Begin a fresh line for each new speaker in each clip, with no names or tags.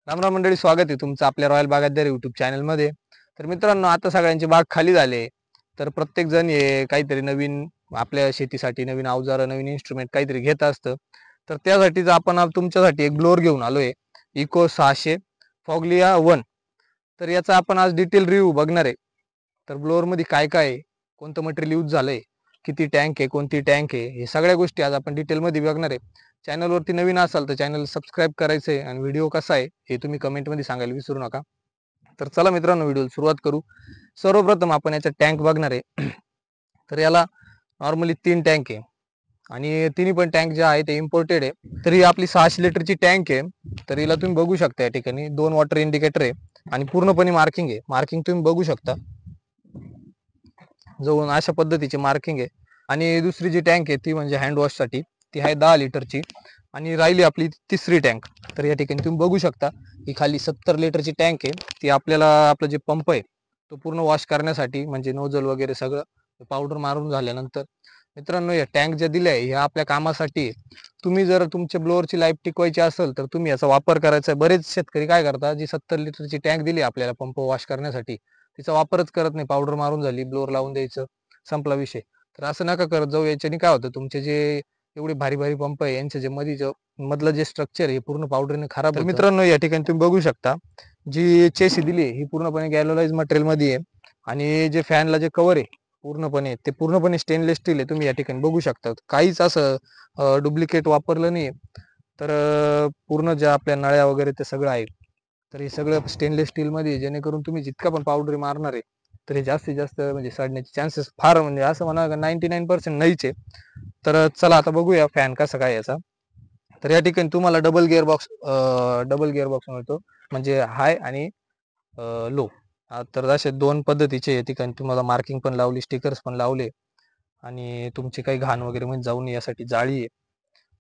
राम राम मंडळी, स्वागत आहे तुमचं आपल्या रॉयल बागायतदार युट्यूब चॅनलमध्ये. तर मित्रांनो, आता सगळ्यांची बाग खाली झाले. तर प्रत्येक जण हे काहीतरी नवीन आपल्या शेतीसाठी नवीन अवजारं, नवीन इन्स्ट्रुमेंट काहीतरी घेत असतं. तर त्यासाठीच आपण आज तुमच्यासाठी एक ब्लोअर घेऊन आलोय, इको 600 फॉगलिया 1. तर याचा आपण आज डिटेल रिव्ह्यू बघणार आहे. तर ब्लोअरमध्ये काय काय आहे, कोणतं मटेरियल यूज झालंय, किती टँक आहे, कोणती टँक आहे, हे सगळ्या गोष्टी आज आपण डिटेलमध्ये बघणार आहे. चॅनलवरती नवीन असाल तर चॅनल सबस्क्राईब करायचं आहे आणि व्हिडिओ कसा आहे हे तुम्ही कमेंटमध्ये सांगायला विसरू नका. तर चला मित्रांनो, व्हिडिओ सुरुवात करू. सर्वप्रथम आपण याचा टँक बघणार आहे. तर याला नॉर्मली 3 टँक आहे आणि तिन्ही पण टँक जे आहे ते इम्पोर्टेड आहे. तर ही आपली 600 लिटरची टँक आहे. तर हिला तुम्ही बघू शकता, या ठिकाणी 2 वॉटर इंडिकेटर आहे आणि पूर्णपणे मार्किंग आहे. मार्किंग तुम्ही बघू शकता, जवळून अशा पद्धतीची मार्किंग आहे. आणि दुसरी जी टँक आहे ती म्हणजे हँड वॉशसाठी, ती आहे 10 लिटरची. आणि राहिली आपली तिसरी टँक. तर या ठिकाणी तुम्ही बघू शकता, ही खाली 70 लिटरची टँक आहे. ती आपल्याला आपलं जे पंप आहे तो पूर्ण वॉश करण्यासाठी, म्हणजे नोझल वगैरे सगळं पावडर मारून झाल्यानंतर. मित्रांनो, या टँक ज्या दिल्या आहे ह्या आपल्या कामासाठी आहे. तुम्ही जर तुमच्या ब्लोअरची लाईफ टिकवायची असेल तर तुम्ही याचा वापर करायचा आहे. बरेच शेतकरी काय करतात, जी 70 लिटरची टँक दिली आपल्याला पंप वॉश करण्यासाठी, तिचा वापरच करत नाही. पावडर मारून झाली, ब्लोअर लावून द्यायचं, संपला विषय. तर असं नका करत जाऊ. याच्याने काय होतं, तुमचे जे एवढे भारी भारी पंप आहे यांचे जे मधलं जे स्ट्रक्चर आहे पूर्ण पावडरने खराब होतं. मित्रांनो, या ठिकाणी तुम्ही बघू शकता, जी चेसी दिली ही पूर्णपणे गॅलोलाइज मटेरियल मध्ये आहे. आणि जे फॅनला जे कव्हर आहे पूर्णपणे, ते पूर्णपणे स्टेनलेस स्टील आहे. तुम्ही या ठिकाणी बघू शकता, काहीच असं डुप्लिकेट वापरलं नाही. तर पूर्ण ज्या आपल्या नळ्या वगैरे ते सगळं आहे, तर हे सगळं स्टेनलेस स्टील मध्ये आहे. जेणेकरून तुम्ही जितका पण पावडर मारणार आहे तर हे जास्तीत जास्त म्हणजे सडण्याचे चान्सेस फार, म्हणजे असं म्हणा 99% नाहीच आहे. तर चला आता बघूया फॅन कसा काय याचा. तर या ठिकाणी तुम्हाला डबल गिअर बॉक्स मिळतो, म्हणजे हाय आणि लो. तर असे दोन पद्धतीचे या ठिकाणी तुम्हाला मार्किंग पण लावली, स्टिकर्स पण लावले आणि तुमची काही घाण वगैरे म्हणजे जाऊ नये यासाठी जाळी आहे.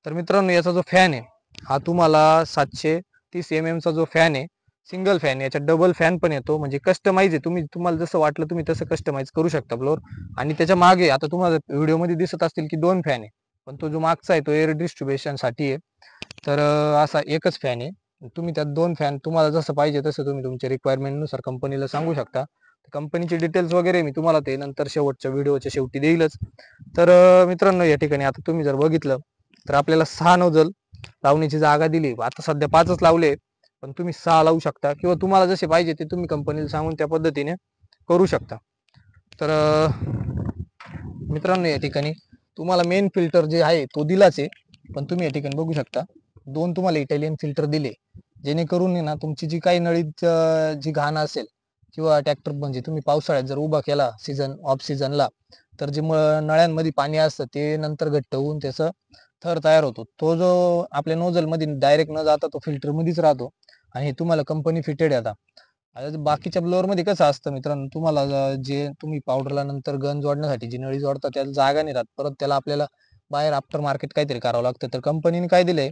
तर मित्रांनो, याचा जो फॅन आहे हा तुम्हाला 730 mm चा जो फॅन आहे, सिंगल फॅन. याच्यात डबल फॅन पण येतो, म्हणजे कस्टमाइज आहे. तुम्हाला जसं वाटलं तुम्ही तसं कस्टमाइज करू शकता ब्लोअर. आणि त्याच्या मागे आता तुम्हाला व्हिडिओमध्ये दिसत असतील की 2 फॅन आहे, पण तो जो मागचा आहे तो एअर डिस्ट्रीब्युशन साठी आहे. तर असा एकच फॅन आहे. तुम्ही त्यात 2 फॅन तुम्हाला जसं पाहिजे तसं तुम्ही तुमच्या रिक्वायरमेंट नुसार कंपनीला सांगू शकता. कंपनीचे डिटेल्स वगैरे मी तुम्हाला ते नंतर शेवटच्या व्हिडिओच्या शेवटी देईलच. तर मित्रांनो, या ठिकाणी आता तुम्ही जर बघितलं तर आपल्याला 6 नोझल लावण्याची जागा दिली. आता सध्या 5च लावले, पण तुम्ही 6 लावू शकता, किंवा तुम्हाला जसे पाहिजे ते तुम्ही कंपनीला सांगून त्या पद्धतीने करू शकता. तर मित्रांनो, या ठिकाणी तुम्हाला मेन फिल्टर जे आहे तो दिलाच आहे, पण तुम्ही या ठिकाणी बघू शकता 2 तुम्हाला इटालियन फिल्टर दिले. जेणेकरून ना तुमची जी काही नळीत जी घाण असेल, किंवा ट्रॅक्टर म्हणजे तुम्ही पावसाळ्यात जर उभा केला ऑफ सीझनला, तर जे नळ्यांमध्ये पाणी असतं ते नंतर घट्ट होऊन त्याचं थर तयार होतो. तो जो आपल्या नोझल मध्ये डायरेक्ट न जाता तो फिल्टर मध्येच राहतो. आणि हे तुम्हाला कंपनी फिटेड आहे. आता बाकीच्या ब्लोअर मध्ये कसं असतं मित्रांनो, तुम्हाला जे तुम्ही पावडरला नंतर गन जोडण्यासाठी जी नळी जोडतात त्याला जागा नाही राहत, परत त्याला आपल्याला बाहेर आफ्टर मार्केट काहीतरी करावं लागतं. तर कंपनीने काय दिलंय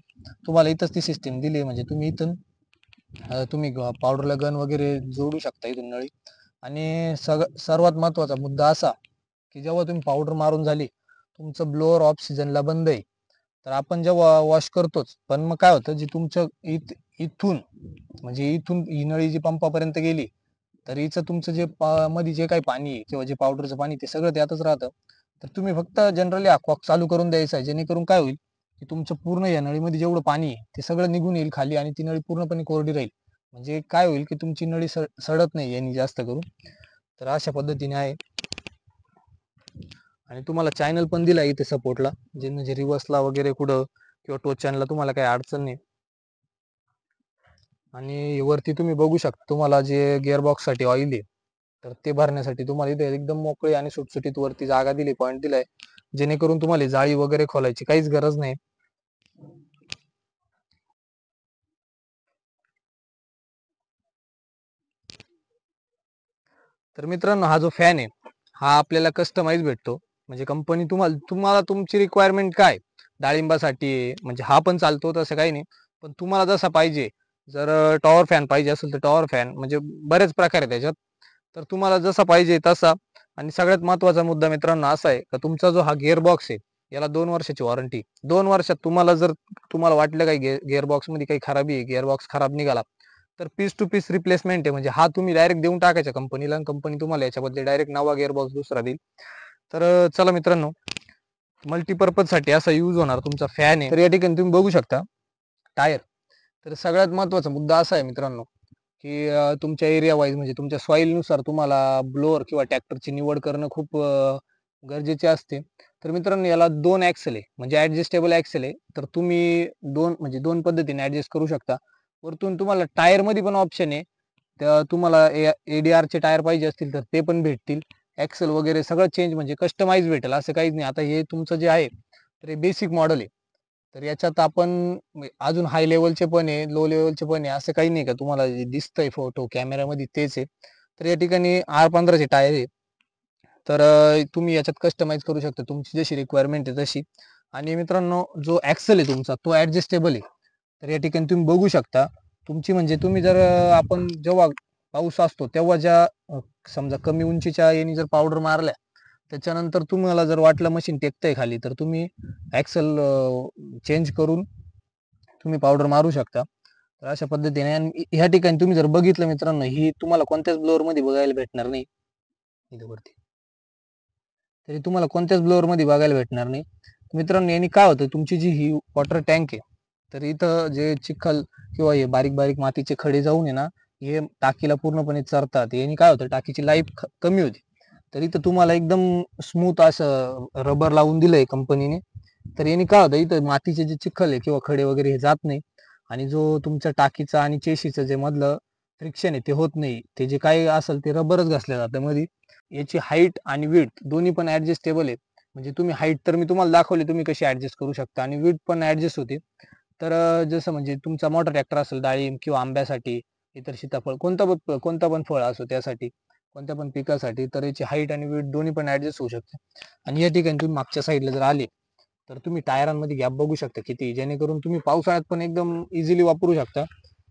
तुम्हाला, इथंच ती सिस्टीम दिली, म्हणजे तुम्ही इथून तुम्ही पावडरला गन वगैरे जोडू शकता इथून नळी. आणि सर्वात महत्वाचा मुद्दा असा की जेव्हा तुम्ही पावडर मारून झाली, तुमचं ब्लोअर ऑफ सीझनला बंद आहे, तर आपण जेव्हा वॉश करतोच, पण मग काय होतं, जी तुमच्या इथून म्हणजे इथून ही नळी जी पंपापर्यंत गेली, तर हिचं तुमचं जे मध्ये जे काही पाणी आहे किंवा जे पावडरचं पाणी ते सगळं त्यातच राहतं. तर तुम्ही फक्त जनरली कॉक चालू करून द्यायचा आहे, जेणेकरून काय होईल की तुमचं पूर्ण या नळीमध्ये जेवढं पाणी आहे ते सगळं निघून येईल खाली आणि ती नळी पूर्णपणे कोरडी राहील. म्हणजे काय होईल की तुमची नळी सडत नाही यांनी जास्त करून. तर अशा पद्धतीने आहे. आणि तुम्हाला चॅनल पण दिला इथे सपोर्टला, जे म्हणजे रिव्हर्सला वगैरे कुठं किंवा टोचनला तुम्हाला काही अडचण नाही. आणि वरती तुम्ही बघू शकता, तुम्हाला जे गिअरबॉक्स साठी ऑइल आहे तर ते भरण्यासाठी तुम्हाला इथे एकदम मोकळी आणि सुटसुटीत वरती जागा दिली, पॉईंट दिलाय, जेणेकरून तुम्हाला जाळी वगैरे खोलायची काहीच गरज नाही. तर मित्रांनो, हा जो फॅन आहे हा आपल्याला कस्टमाइज भेटतो. म्हणजे कंपनी तुम्हाला तुम्हाला तुमची रिक्वायरमेंट काय, डाळिंबासाठी म्हणजे हा पण चालतो, तसं काही नाही. पण तुम्हाला जसा पाहिजे, जर टॉवर फॅन पाहिजे असेल तर टॉवर फॅन, म्हणजे बरेच प्रकार आहे त्याच्यात. तर तुम्हाला जसा पाहिजे तसा. आणि सगळ्यात महत्वाचा मुद्दा मित्रांनो असा आहे का, तुमचा जो हा गिअर बॉक्स आहे याला 2 वर्षाची वॉरंटी. 2 वर्षात तुम्हाला जर तुम्हाला वाटलं काही गिअर बॉक्स मध्ये काही खराबी आहे, गिअर बॉक्स खराब निघाला, तर पीस टू पीस रिप्लेसमेंट आहे, म्हणजे हा तुम्ही डायरेक्ट देऊन टाकायचा कंपनीला आणि कंपनी तुम्हाला याच्याबद्दल डायरेक्ट नवा गिअरबॉक्स दुसरा देईल. तर चला मित्रांनो, मल्टीपर्पज साठी असा यूज होणार तुमचा फॅन आहे. तर या ठिकाणी तुम्ही बघू शकता टायर. तर सगळ्यात महत्वाचा मुद्दा असा आहे मित्रांनो, की तुमच्या एरिया वाईज म्हणजे तुमच्या सॉइल नुसार तुम्हाला ब्लोअर किंवा ट्रॅक्टरची निवड करणं खूप गरजेचे असते. तर मित्रांनो, याला 2 ऍक्सेल आहे, म्हणजे ऍडजस्टेबल ऍक्सेल आहे. तर तुम्ही दोन पद्धतीने ऍडजस्ट करू शकता. वरतून तुम्हाला टायर मध्ये पण ऑप्शन आहे. तर तुम्हाला एडीआर चे टायर पाहिजे असतील तर ते पण भेटतील. ऍक्सेल वगैरे सगळं चेंज म्हणजे कस्टमाइज भेटेल, असं काहीच नाही. आता हे तुमचं जे आहे तर हे बेसिक मॉडेल आहे. तर याच्यात आपण अजून हाय लेवलचे पण आहे, लो लेवलचे पण आहे, असं काही नाही का तुम्हाला जे दिसतंय फोटो कॅमेऱ्यामध्ये तेच आहे. तर या ठिकाणी R15 चे टायर आहे. तर तुम्ही याच्यात कस्टमाइज करू शकता तुमची जशी रिक्वायरमेंट आहे तशी. आणि मित्रांनो, जो ऍक्सेल आहे तुमचा तो ऍडजस्टेबल आहे. तर या ठिकाणी तुम्ही बघू शकता तुमची म्हणजे तुम्ही जर आपण जेव्हा पाऊस असतो तेव्हा ज्या समजा कमी उंचीच्या यानी जर पावडर मारल्या, त्याच्यानंतर तुम्हाला जर वाटलं मशीन टेकतंय खाली, तर तुम्ही ऍक्सेल चेंज करून तुम्ही पावडर मारू शकता. तर अशा पद्धतीने. आणि ह्या ठिकाणी तुम्ही जर बघितलं मित्रांनो, ही तुम्हाला कोणत्याच ब्लोअर मध्ये बघायला भेटणार नाही. इथं वरती तरी तुम्हाला कोणत्याच ब्लोअर मध्ये बघायला भेटणार नाही. मित्रांनो, यांनी काय होतं, तुमची जी ही वॉटर टँक आहे, तर इथं जे चिखल किंवा हे बारीक बारीक मातीचे खडे जाऊन आहे ना, हे टाकीला पूर्णपणे चरतात. यांनी काय होतं, टाकीची लाईफ कमी होती. तर इथं तुम्हाला एकदम स्मूथ असं रबर लावून दिलंय कंपनीने. तर यांनी काय होतं, इथं मातीचे जे चिखल आहे किंवा खडे वगैरे हे जात नाही. आणि जो तुमच्या टाकीचा आणि चेशीचं जे मधलं फ्रिक्शन आहे ते होत नाही. ते जे काही असेल ते रबरच घासलं जातं मध्ये. याची हाईट आणि विड्थ दोन्ही पण ऍडजस्टेबल आहे. म्हणजे तुम्ही हाईट तर मी तुम्हाला दाखवली तुम्ही कशी ऍडजस्ट करू शकता, आणि विड्थ पण ऍडजस्ट होते. तर जसं म्हणजे तुमचा मोठा ट्रॅक्टर असेल डाळिंब किंवा आंब्यासाठी, इतर सीताफळ कोणता पण फळ असो त्यासाठी, कोणत्या पण पिकासाठी, तर याची हाईट आणि विड्थ दोन्ही पण ऍडजस्ट होऊ शकते. आणि या ठिकाणी तुम्ही मागच्या साईडला जर आले तर तुम्ही टायरांमध्ये गॅप बघू शकता किती, जेणेकरून तुम्ही पावसाळ्यात पण एकदम इझिली वापरू शकता.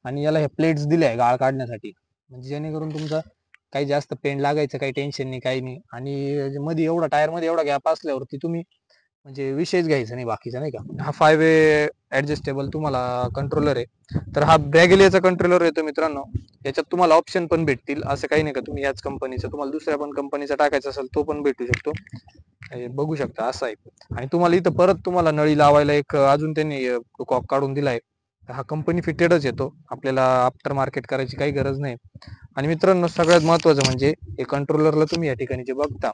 आणि याला हे प्लेट्स दिले आहे गाळ काढण्यासाठी, म्हणजे जेणेकरून तुमचा काही जास्त पेंड लागायचं काही टेन्शन नाही, काही नाही. आणि मध्ये एवढा टायर मध्ये एवढा गॅप असल्यावरती तुम्ही म्हणजे विषयच घ्यायचा नाही बाकीचा, नाही का. हा 5 वे ऍडजस्टेबल तुम्हाला कंट्रोलर आहे. तर हा ब्रॅगेलियाचा कंट्रोलर येतो मित्रांनो. याच्यात तुम्हाला ऑप्शन पण भेटतील, असं काही नाही का तुम्ही याच कंपनीचा, तुम्हाला दुसऱ्या पण कंपनीचा टाकायचा असेल तो पण भेटू शकतो. हे बघू शकता असं आहे. आणि तुम्हाला इथं परत तुम्हाला नळी लावायला एक अजून त्यांनी कॉक काढून दिलाय. हा कंपनी फिटेडच येतो, आपल्याला आफ्टर मार्केट करायची काही गरज नाही. आणि मित्रांनो, सगळ्यात महत्वाचं म्हणजे हे कंट्रोलरला तुम्ही या ठिकाणी जे बघता,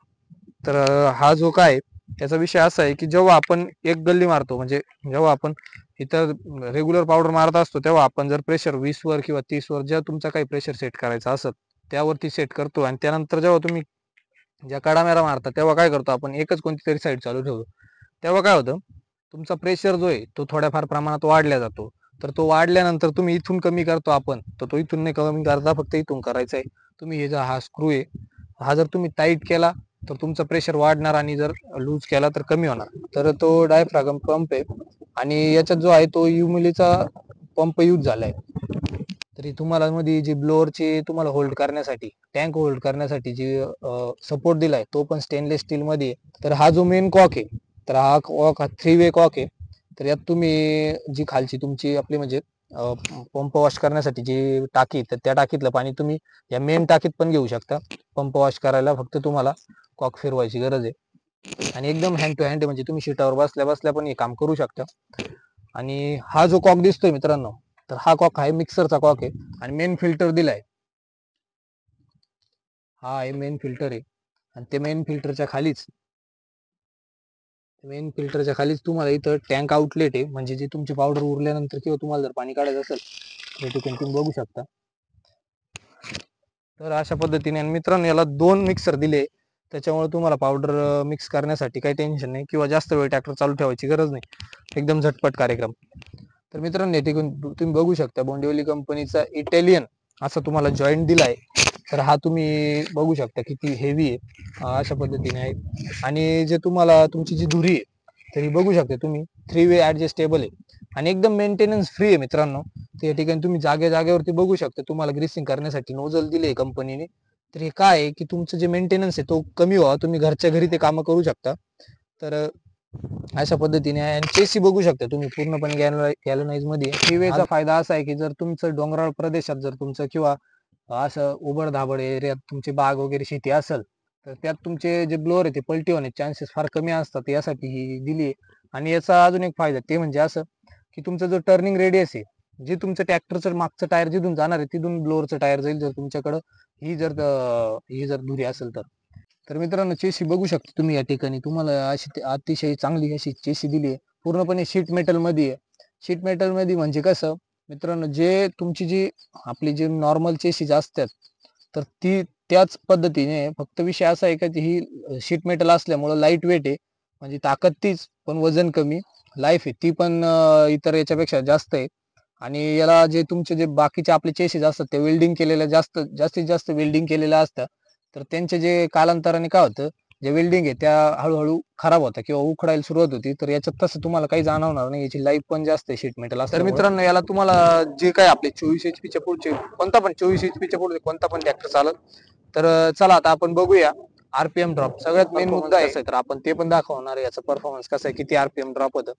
तर हा जो काय त्याचा विषय असा आहे की जेव्हा आपण एक गल्ली मारतो, म्हणजे जेव्हा आपण इथं रेग्युलर पावडर मारत असतो, तेव्हा आपण जर प्रेशर 20 वर किंवा 30 वर जेव्हा तुमचा काही प्रेशर सेट करायचा असत त्यावरती सेट करतो. आणि त्यानंतर जेव्हा तुम्ही ज्या काडामेरा मारता तेव्हा काय करतो, आपण एकच कोणती तरी साईड चालू ठेवतो. तेव्हा काय होतं, तुमचा प्रेशर जो आहे तो थोड्याफार प्रमाणात वाढल्या जातो. तर तो वाढल्यानंतर तुम्ही इथून कमी करतो आपण, तर तो इथून नाही कमी करता, फक्त इथून करायचा आहे. तुम्ही हे जो हा स्क्रू आहे, हा जर तुम्ही टाईट केला तर तुमचा प्रेशर वाढणार, आणि जर लूज केला तर कमी होणार. तर तो डायफ्रागम पंप आहे. आणि याच्यात जो आहे तो युमिलीचा पंप यूज झालाय. तरी तुम्हाला मध्ये जी ब्लोअरची तुम्हाला होल्ड करण्यासाठी, टँक होल्ड करण्यासाठी जी सपोर्ट दिलाय तो पण स्टेनलेस स्टील मध्ये आहे. तर हा जो मेन कॉक आहे, तर हा कॉक हा 3 वे कॉक आहे. तर यात तुम्ही जी खालची तुमची आपली म्हणजे पंप वॉश करण्यासाठी जी टाकी, तर त्या टाकीतलं पाणी तुम्ही या मेन टाकीत पण घेऊ शकता. पंप वॉश करायला फक्त तुम्हाला कॉक फिरवायची गरज आहे. आणि एकदम हँड टू हँड, म्हणजे तुम्ही शीटावर बसल्या बसल्या पण हे काम करू शकता. आणि हा जो कॉक दिसतोय मित्रांनो, तर हा कॉक आहे मिक्सरचा कॉक आहे. आणि मेन फिल्टर दिलाय, हा आहे मेन फिल्टर आहे. आणि ते मेन फिल्टरच्या खालीच तुम्हाला इथं टँक आउटलेट आहे, म्हणजे जे तुमची पावडर उरल्यानंतर किंवा तुम्हाला जर पाणी काढायचं असेल तर या ठिकाणी तुम्ही बघू शकता. तर अशा पद्धतीने. आणि मित्रांनो, याला 2 मिक्सर दिले, त्याच्यामुळे तुम्हाला पावडर मिक्स करण्यासाठी काही टेन्शन नाही, किंवा जास्त वेळ ट्रॅक्टर चालू ठेवायची गरज नाही. एकदम झटपट कार्यक्रम. तर मित्रांनो, या ठिकाणी तुम्ही बघू शकता बोंडिवली कंपनीचा इटालियन असा तुम्हाला जॉईंट दिलाय. तर हा तुम्ही बघू शकता किती हेवी आहे. अशा पद्धतीने आहे. आणि जे तुम्हाला तुमची जी धुरी आहे, तर ही बघू शकता तुम्ही 3 वे ऍडजस्टेबल आहे. आणि एकदम मेंटेनन्स फ्री आहे मित्रांनो. तर या ठिकाणी तुम्ही जागेवरती बघू शकता तुम्हाला ग्रीसिंग करण्यासाठी नोझल दिले कंपनीने. तर हे काय आहे की तुमचं जे मेंटेनन्स आहे तो कमी व्हावा, तुम्ही घरच्या घरी ते कामं करू शकता. तर अशा पद्धतीने आहे. आणि चेसी बघू शकता तुम्ही पूर्णपणे गॅलोनाइज मध्ये. हिवेचा फायदा असा आहे की जर तुमचं डोंगराळ प्रदेशात जर तुमचं किंवा असं उबड धाबड एरियात तुमची बाग वगैरे शेती असेल तर त्यात तुमचे जे ब्लोअर आहे ते पलटी होण्याचे चान्सेस फार कमी असतात. यासाठी ही दिली आहे. आणि याचा अजून एक फायदा ते म्हणजे असं की तुमचं जो टर्निंग रेडियस आहे, जे तुमचं ट्रॅक्टरचं मागचं टायर जिथून जाणार आहे तिथून ब्लोअरचं टायर जाईल जर तुमच्याकडं ही जर दुरी असेल तर. तर मित्रांनो चेसी बघू शकता तुम्ही या ठिकाणी. तुम्हाला अशी अतिशय चांगली अशी चेसी दिली आहे. पूर्णपणे शीट मेटल मध्ये आहे. शीट मेटल मध्ये म्हणजे कसं मित्रांनो, जे तुमची जी आपली जी नॉर्मल चेसीज असतात तर ती त्याच पद्धतीने, फक्त विषय असा आहे का ही शीट मेटल असल्यामुळं लाईट वेट आहे. म्हणजे ताकद तीच पण वजन कमी. लाईफ आहे ती पण इतर याच्यापेक्षा जास्त आहे. आणि याला जे तुमचे जे बाकीचे आपले चेसीज असतात ते वेल्डिंग केलेल्या जास्तीत जास्त वेल्डिंग केलेल्या असतात. तर त्यांचे जे कालांतराने काय होतं, जे वेल्डिंग आहे त्या हळूहळू खराब होतात किंवा उखडायला सुरुवात होती. तर याच्यात तसं तुम्हाला काही जाणवणार नाही. याची लाईफ पण जास्त आहे शीट मेटल असल्यामुळे. तर मित्रांनो याला तुम्हाला जे काय आपले 24 एचपीच्या पुढचे कोणता पण 24 एचपीच्या पुढचे कोणता पण ट्रॅक्टर चालत. तर चला आता आपण बघूया आरपीएम ड्रॉप. सगळ्यात मेन मुद्दा आहे तर आपण ते पण दाखवणार आहे. याचा परफॉर्मन्स कसा आहे, किती आरपीएम ड्रॉप होतं.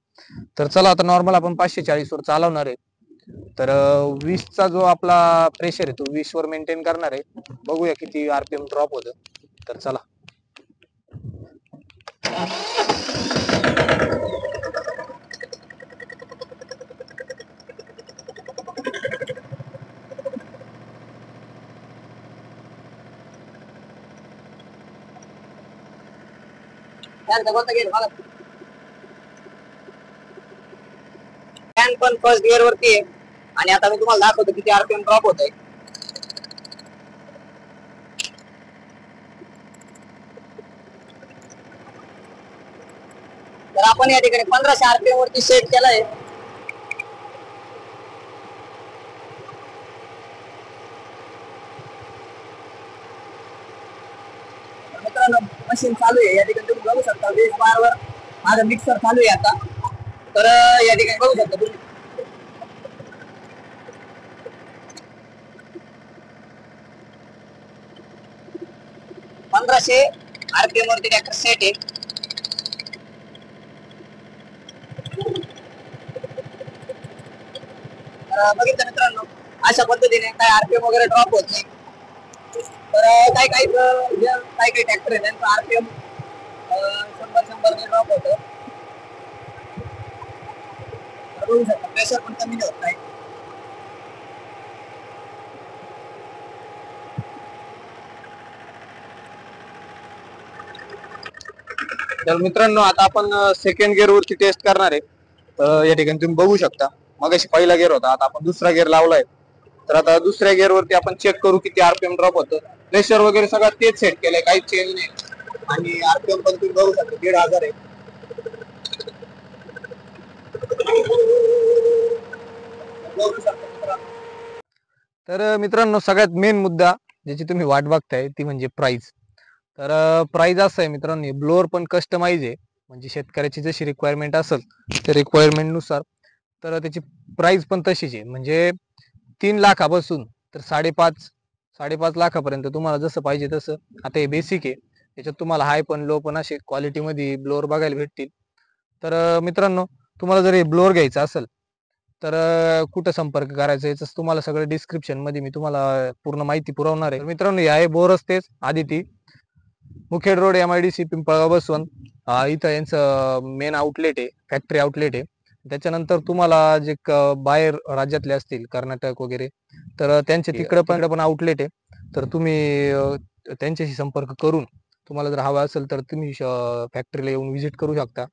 तर चला आता नॉर्मल आपण 540 वर चालवणार आहे. तर 20चा जो आपला प्रेशर आहे तो 20 वर मेंटेन करणार आहे. बघूया किती आरपीएम ड्रॉप होतं. तर चला.
फॅन पण फर्स्ट गिअर वरती आहे. आणि आता मी तुम्हाला दाखवतो किती आरपीएम ड्रॉप होत आहे. तर आपण या ठिकाणी 1500 आरपीएम वरती सेट केलाय. मित्रांनो मशीन चालू आहे. या ठिकाणी तुम्ही बघू शकता 20 बार वर माझा मिक्सर चालू आहे आता. तर या ठिकाणी बघू शकता तुम्ही 1500 आरपीएम वरती ट्रॅक्टर सेट आहे. बघितलं मित्रांनो अशा पद्धतीने काय आरपीएम वगैरे ड्रॉप होत नाही. तर काही काही ट्रॅक्टर आहे त्यांचं आरपीएम 100 ड्रॉप होतं. बघू शकता प्रेशर पण कमी होत नाही.
तर मित्रांनो आता आपण सेकंड गिअर वरती टेस्ट करणार आहे. तर या ठिकाणी तुम्ही बघू शकता मगाशी पहिला गिअर होता, आता आपण दुसरा गिअर लावलाय. तर आता दुसऱ्या गिअर वरती आपण चेक करू किती आरपीएम ड्रॉप होतं. प्रेशर वगैरे सगळं तेच सेट केलंय, काही चेंज नाही. आणि आरपीएम पण तुम्ही बघू शकता 1500 आहे. तर मित्रांनो सगळ्यात मेन मुद्दा ज्याची तुम्ही वाट बघताय ती म्हणजे प्राइस. तर प्राइस असं आहे मित्रांनो, ब्लोअर पण कस्टमाइज आहे. म्हणजे शेतकऱ्याची जशी रिक्वायरमेंट असेल त्या रिक्वायरमेंट नुसार तर त्याची प्राइस पण तशीच आहे. म्हणजे 3 लाखापासून तर 5.5 लाखापर्यंत तुम्हाला जसं पाहिजे तसं. आता हे बेसिक आहे, त्याच्यात तुम्हाला हाय पण लो पण असे क्वालिटी मध्ये ब्लोअर बघायला भेटतील. तर मित्रांनो तुम्हाला जर हे ब्लोअर घ्यायचं असेल तर कुठं संपर्क करायचा याचं तुम्हाला सगळं डिस्क्रिप्शन मध्ये मी तुम्हाला पूर्ण माहिती पुरवणार आहे. मित्रांनो हे आहे बोर रस्तेच आदिती, मुखेड रोड, MIDC, पिंपळगाव, बसवंत. इथं यांचं मेन आउटलेट आहे, फॅक्टरी आउटलेट आहे. त्याच्यानंतर तुम्हाला जे बाहेर राज्यातले असतील कर्नाटक वगैरे तर त्यांचे तिकडं पण आउटलेट आहे. तर तुम्ही त्यांच्याशी संपर्क करून तुम्हाला जर हवा असेल तर तुम्ही फॅक्टरीला येऊन व्हिजिट करू शकता.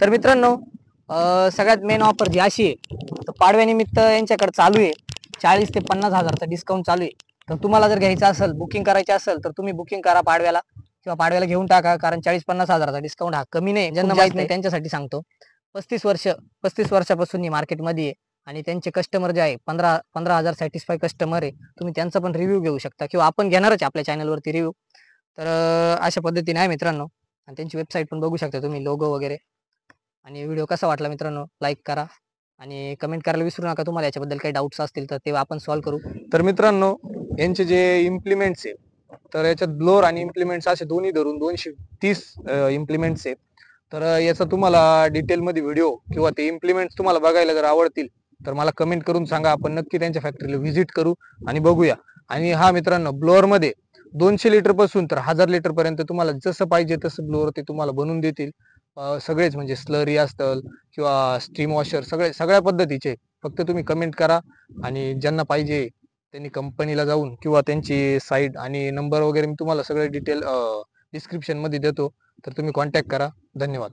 तर मित्रांनो सगळ्यात मेन ऑफर जी अशी आहे तर पाडव्यानिमित्त यांच्याकडे चालू आहे 40 ते 50 हजारचा डिस्काउंट चालू आहे. तर तुम्हाला जर घ्यायचं असेल बुकिंग करायची असेल तर तुम्ही बुकिंग करा पाडव्याला किंवा पाडव्याला घेऊन टाका. कारण 40-50 हजाराचा डिस्काउंट हा कमी नाही. ज्यांना माहित नाही त्यांच्यासाठी सांगतो. 35 वर्षापासून ही मार्केटमध्ये आहे. आणि त्यांचे कस्टमर जे आहे 15,000 सॅटिस्फाय कस्टमर आहे. तुम्ही त्यांचा पण रिव्ह्यू घेऊ शकता किंवा आपण घेणारच आपल्या चॅनलवरती रिव्ह्यू. तर अशा पद्धतीने आहे मित्रांनो. आणि त्यांची वेबसाईट पण बघू शकता तुम्ही, लोगो वगैरे. आणि व्हिडिओ कसा वाटला मित्रांनो लाईक करा आणि कमेंट करायला विसरू नका. तुम्हाला याच्याबद्दल काही डाऊट्स असतील तर ते आपण सॉल्व्ह करू.
तर मित्रांनो यांचे जे इम्प्लिमेंट्स आहे तर याच्यात ब्लोअर आणि इम्प्लिमेंट्स असे दोन्ही धरून 230 इम्प्लिमेंट्स आहेत. तर याचा तुम्हाला डिटेलमध्ये व्हिडिओ किंवा ते इम्प्लिमेंट्स तुम्हाला बघायला जर आवडतील तर मला कमेंट करून सांगा. आपण नक्की त्यांच्या फॅक्टरीला व्हिजिट करू आणि बघूया. आणि हा मित्रांनो, ब्लोअर मध्ये 200 लिटर पासून तर 1000 लिटर पर्यंत तुम्हाला जसं पाहिजे तसं ब्लोअर ते तुम्हाला बनवून देतील. सगळेच म्हणजे स्लरी असतं किंवा स्टीम वॉशर, सगळ्या पद्धतीचे. फक्त तुम्ही कमेंट करा आणि ज्यांना पाहिजे त्यांनी कंपनीला जाऊन किंवा त्यांची साईट आणि नंबर वगैरे मी तुम्हाला सगळे डिटेल डिस्क्रिप्शन मध्ये देतो, तर तुम्ही कॉन्टॅक्ट करा. धन्यवाद.